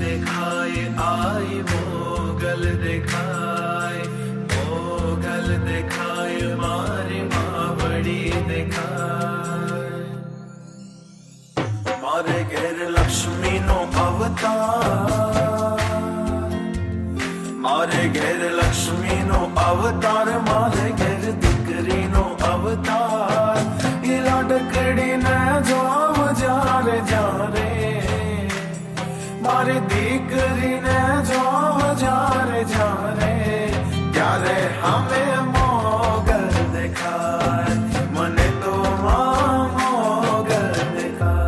દેખાય આય મોગલ દેખાય, મોગલ દેખાય મારી માવડી દેખાય. મારે ઘેર લક્ષ્મીનો અવતાર, મારે ઘેર લક્ષ્મીનો અવતાર, મારે ઘેર દીકરીનો અવતાર. એ લાડકડીને જોવ જ્યારે જ્યારે, મારે દીકરીને જોવ જ્યારે જ્યારે, ત્યારે અમે મોગલ દેખાય, મને તો મોગલ દેખાય.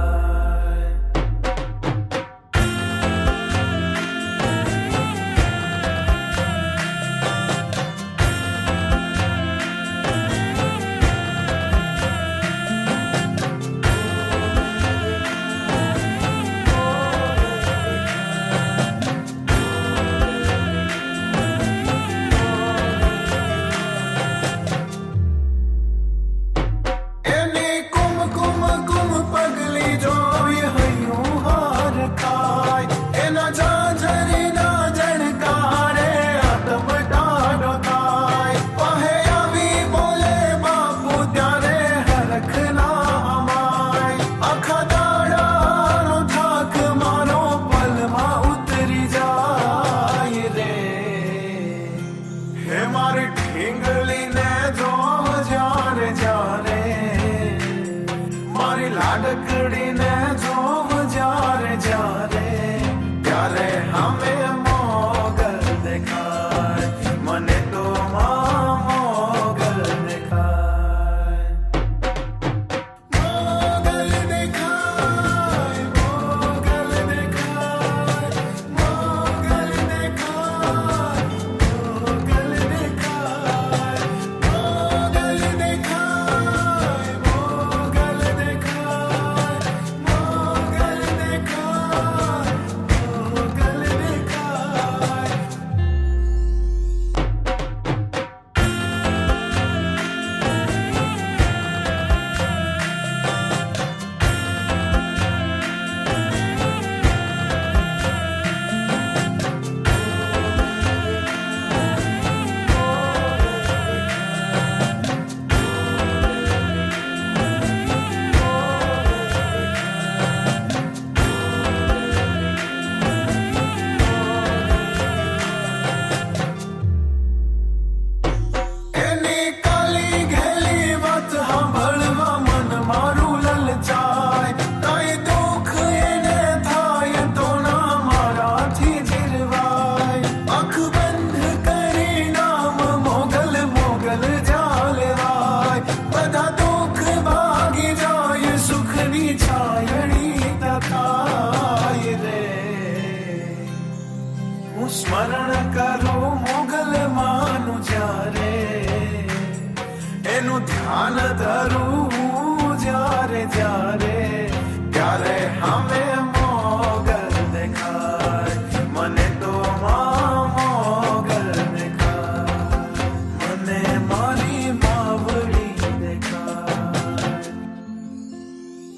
લાડકડીને જોવ જ્યારે જ્યારે, ત્યારે અમે મોગલ દેખાય, મને તો મોગલ દેખાય. મોગલ દેખાય, મોગલ દેખાય, મોગલ દેખાય, મોગલ દેખાય, મોગલ દેખાય, મોગલ દેખાય. સ્મરણ કરું મોગલ માનું જ્યારે, એનું ધ્યાન ધરું જ્યારે જ્યારે, ત્યારે અમે મોગલ દેખાય, મને તો મોગલ દેખાય, મને મારી માવડી દેખાય,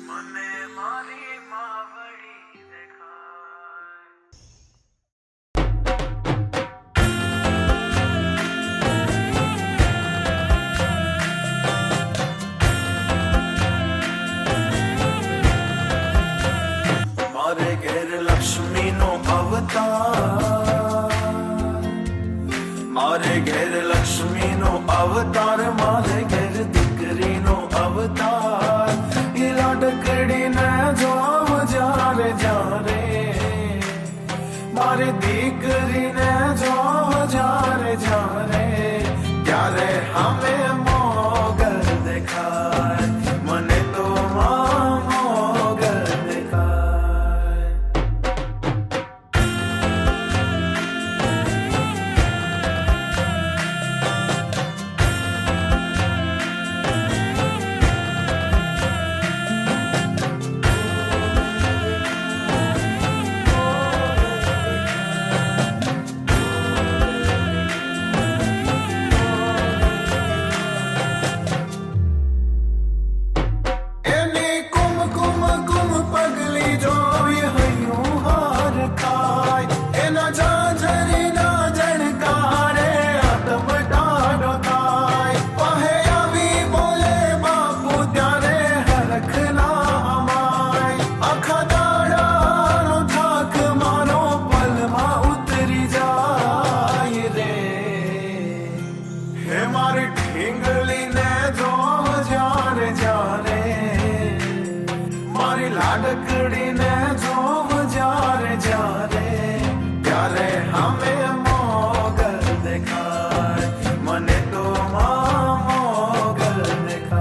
મને મારી માવડી દેખાય.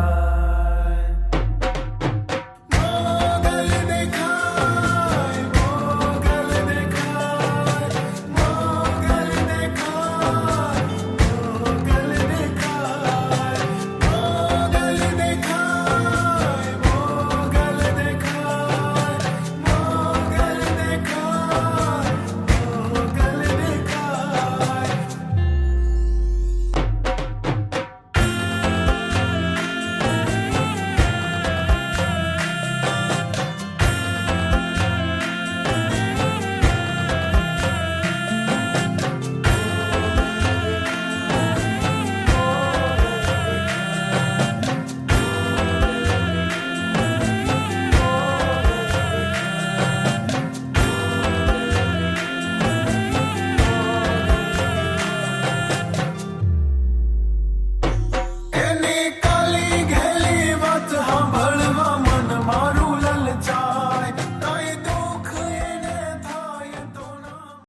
દેખા